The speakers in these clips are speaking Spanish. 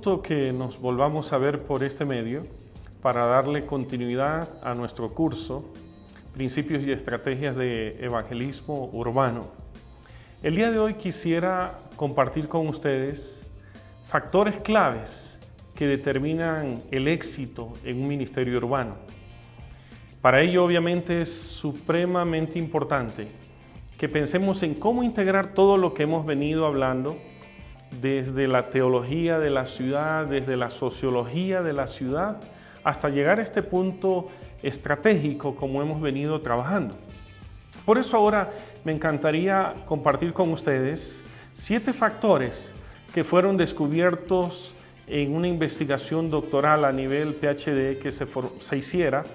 gusto que nos volvamos a ver por este medio para darle continuidad a nuestro curso Principios y Estrategias de Evangelismo Urbano. El día de hoy quisiera compartir con ustedes factores claves que determinan el éxito en un ministerio urbano. Para ello, obviamente, es supremamente importante que pensemos en cómo integrar todo lo que hemos venido hablando desde la teología de la ciudad, desde la sociología de la ciudad, hasta llegar a este punto estratégico como hemos venido trabajando. Por eso ahora me encantaría compartir con ustedes 7 factores que fueron descubiertos en una investigación doctoral a nivel PhD que se hiciera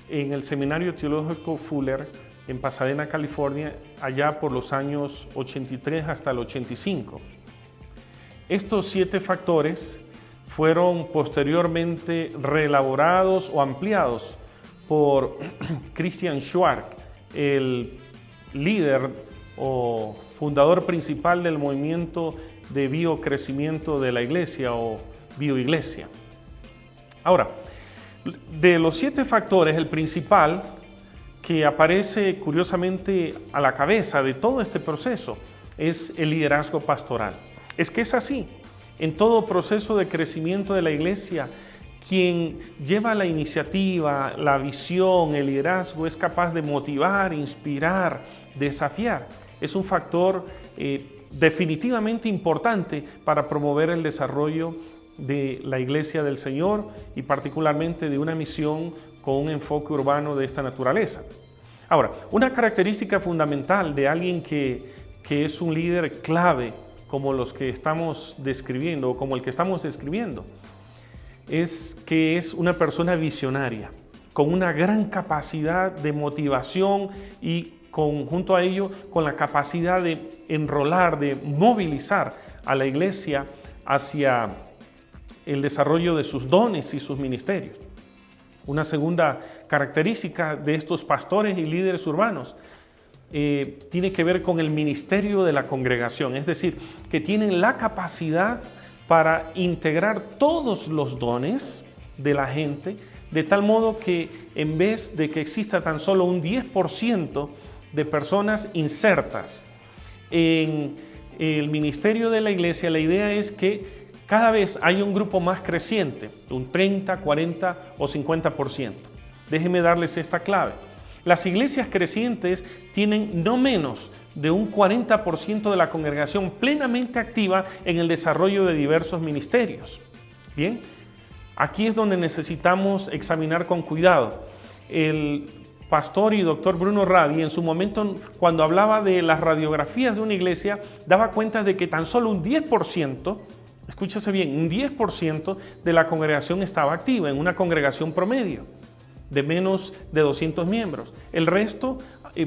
en el Seminario Teológico Fuller en Pasadena, California, allá por los años 83 hasta el 85. Estos 7 factores fueron posteriormente reelaborados o ampliados por Christian Schwarz, el líder o fundador principal del movimiento de biocrecimiento de la iglesia o bioiglesia. Ahora, de los 7 factores, el principal que aparece curiosamente a la cabeza de todo este proceso es el liderazgo pastoral. Es que es así, en todo proceso de crecimiento de la iglesia, quien lleva la iniciativa, la visión, el liderazgo, es capaz de motivar, inspirar, desafiar. Es un factor definitivamente importante para promover el desarrollo de la iglesia del Señor y particularmente de una misión con un enfoque urbano de esta naturaleza. Ahora, una característica fundamental de alguien que es un líder clave como los que estamos describiendo o como el que estamos describiendo, es que es una persona visionaria, con una gran capacidad de motivación y junto a ello con la capacidad de enrolar, de movilizar a la iglesia hacia el desarrollo de sus dones y sus ministerios. Una segunda característica de estos pastores y líderes urbanos tiene que ver con el ministerio de la congregación, es decir, que tienen la capacidad para integrar todos los dones de la gente, de tal modo que en vez de que exista tan solo un 10% de personas insertas en el ministerio de la iglesia, la idea es que cada vez hay un grupo más creciente, un 30, 40 o 50%. Déjenme darles esta clave. Las iglesias crecientes tienen no menos de un 40% de la congregación plenamente activa en el desarrollo de diversos ministerios. Bien, aquí es donde necesitamos examinar con cuidado. El pastor y doctor Bruno Radi, en su momento, cuando hablaba de las radiografías de una iglesia, daba cuenta de que tan solo un 10%, escúchese bien, un 10% de la congregación estaba activa en una congregación promedio de menos de 200 miembros. El resto,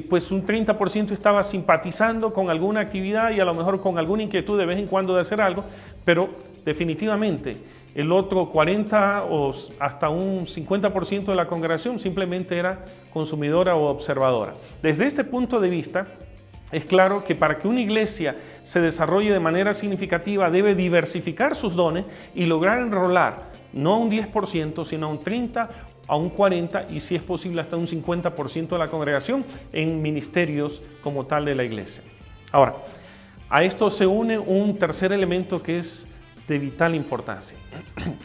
pues un 30% estaba simpatizando con alguna actividad y a lo mejor con alguna inquietud de vez en cuando de hacer algo, pero definitivamente el otro 40 o hasta un 50% de la congregación simplemente era consumidora o observadora. Desde este punto de vista, es claro que para que una iglesia se desarrolle de manera significativa debe diversificar sus dones y lograr enrolar no a un 10%, sino a un 30%, a un 40% y si es posible hasta un 50% de la congregación en ministerios como tal de la iglesia. Ahora, a esto se une un tercer elemento que es de vital importancia,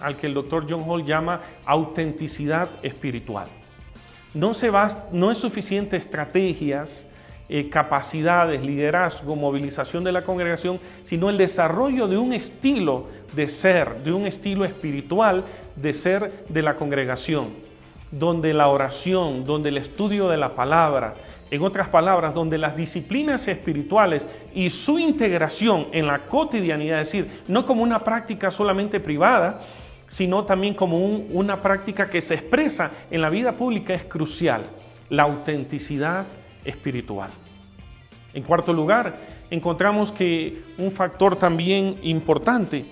al que el doctor John Hall llama autenticidad espiritual. No es suficiente estrategias, capacidades, liderazgo, movilización de la congregación, sino el desarrollo de un estilo de ser, de un estilo espiritual de ser de la congregación, donde la oración, donde el estudio de la palabra, en otras palabras, donde las disciplinas espirituales y su integración en la cotidianidad, es decir, no como una práctica solamente privada, sino también como una práctica que se expresa en la vida pública, es crucial, la autenticidad espiritual. En cuarto lugar, encontramos que un factor también importante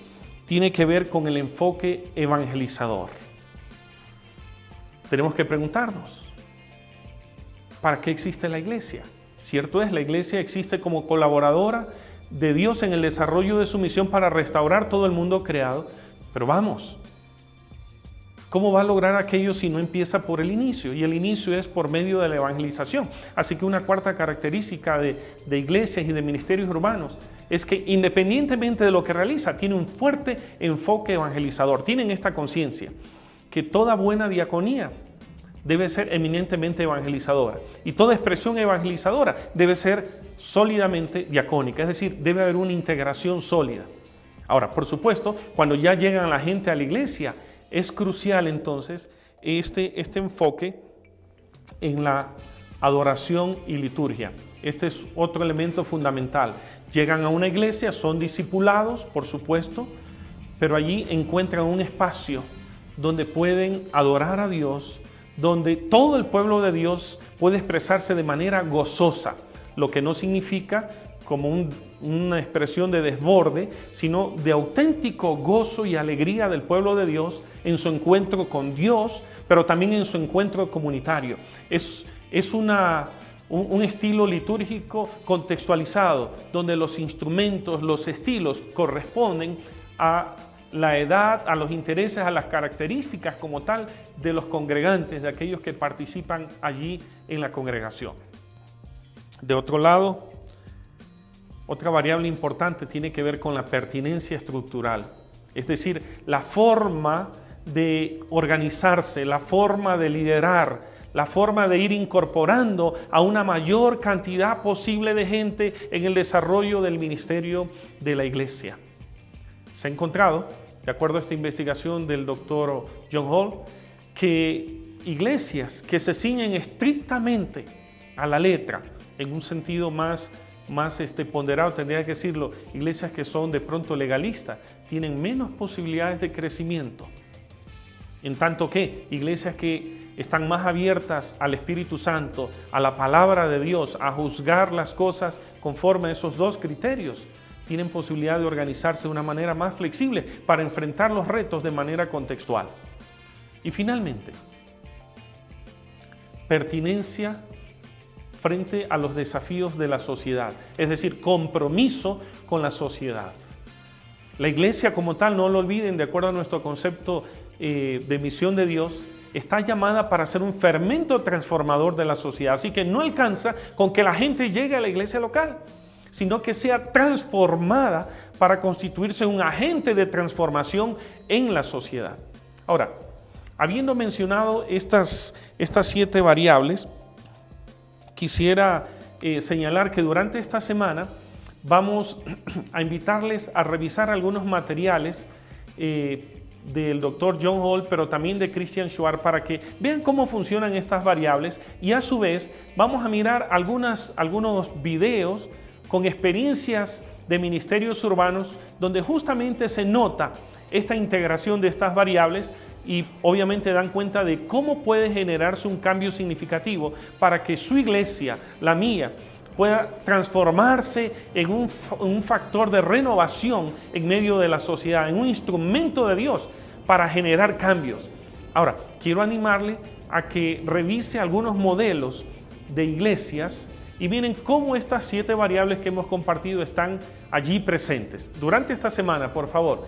tiene que ver con el enfoque evangelizador. Tenemos que preguntarnos, ¿para qué existe la iglesia? Cierto es, la iglesia existe como colaboradora de Dios en el desarrollo de su misión para restaurar todo el mundo creado, Pero vamos, ¿cómo va a lograr aquello si no empieza por el inicio? Y el inicio es por medio de la evangelización. Así que una cuarta característica de iglesias y de ministerios urbanos es que independientemente de lo que realiza, tiene un fuerte enfoque evangelizador. Tienen esta conciencia que toda buena diaconía debe ser eminentemente evangelizadora. Y toda expresión evangelizadora debe ser sólidamente diacónica, es decir, debe haber una integración sólida. Ahora, por supuesto, cuando ya llegan la gente a la iglesia, es crucial entonces este enfoque en la adoración y liturgia. Este es otro elemento fundamental. Llegan a una iglesia, son discipulados, por supuesto, pero allí encuentran un espacio donde pueden adorar a Dios, donde todo el pueblo de Dios puede expresarse de manera gozosa, lo que no significa como una expresión de desborde, sino de auténtico gozo y alegría del pueblo de Dios en su encuentro con Dios, pero también en su encuentro comunitario. Es un estilo litúrgico contextualizado, donde los instrumentos, los estilos corresponden a la edad, a los intereses, a las características como tal de los congregantes, de aquellos que participan allí en la congregación. De otro lado, otra variable importante tiene que ver con la pertinencia estructural, es decir, la forma de organizarse, la forma de liderar, la forma de ir incorporando a una mayor cantidad posible de gente en el desarrollo del ministerio de la iglesia. Se ha encontrado, de acuerdo a esta investigación del doctor John Hall, que iglesias que se ciñen estrictamente a la letra, en un sentido más ponderado, tendría que decirlo, iglesias que son de pronto legalistas, tienen menos posibilidades de crecimiento. En tanto que iglesias que están más abiertas al Espíritu Santo, a la palabra de Dios, a juzgar las cosas conforme a esos dos criterios, tienen posibilidad de organizarse de una manera más flexible para enfrentar los retos de manera contextual. Y finalmente, pertinencia frente a los desafíos de la sociedad, es decir, compromiso con la sociedad. La iglesia como tal, no lo olviden, de acuerdo a nuestro concepto de misión de Dios, está llamada para ser un fermento transformador de la sociedad. Así que no alcanza con que la gente llegue a la iglesia local, sino que sea transformada para constituirse un agente de transformación en la sociedad. Ahora, habiendo mencionado estas 7 variables, quisiera señalar que durante esta semana vamos a invitarles a revisar algunos materiales del doctor John Hall, pero también de Christian Schwarz, para que vean cómo funcionan estas variables, y a su vez vamos a mirar algunos videos con experiencias de ministerios urbanos donde justamente se nota esta integración de estas variables y obviamente dan cuenta de cómo puede generarse un cambio significativo para que su iglesia, la mía, pueda transformarse en un factor de renovación en medio de la sociedad, en un instrumento de Dios para generar cambios. Ahora, quiero animarle a que revise algunos modelos de iglesias y miren cómo estas 7 variables que hemos compartido están allí presentes. Durante esta semana, por favor,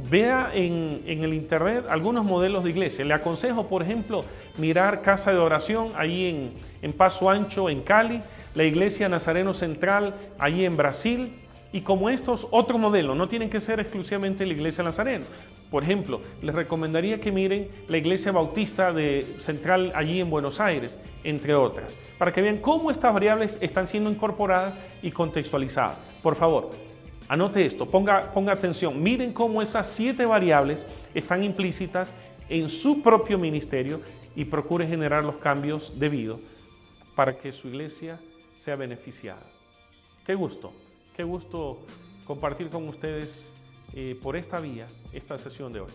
vea en el internet algunos modelos de iglesia. Le aconsejo, por ejemplo, mirar Casa de Oración ahí en Paso Ancho, en Cali, la Iglesia Nazareno Central ahí en Brasil, y como estos, otro modelo. No tienen que ser exclusivamente la Iglesia Nazareno. Por ejemplo, les recomendaría que miren la Iglesia Bautista Central allí en Buenos Aires, entre otras, para que vean cómo estas variables están siendo incorporadas y contextualizadas. Por favor, anote esto, ponga atención, miren cómo esas 7 variables están implícitas en su propio ministerio y procure generar los cambios debidos para que su iglesia sea beneficiada. Qué gusto compartir con ustedes por esta vía esta sesión de hoy.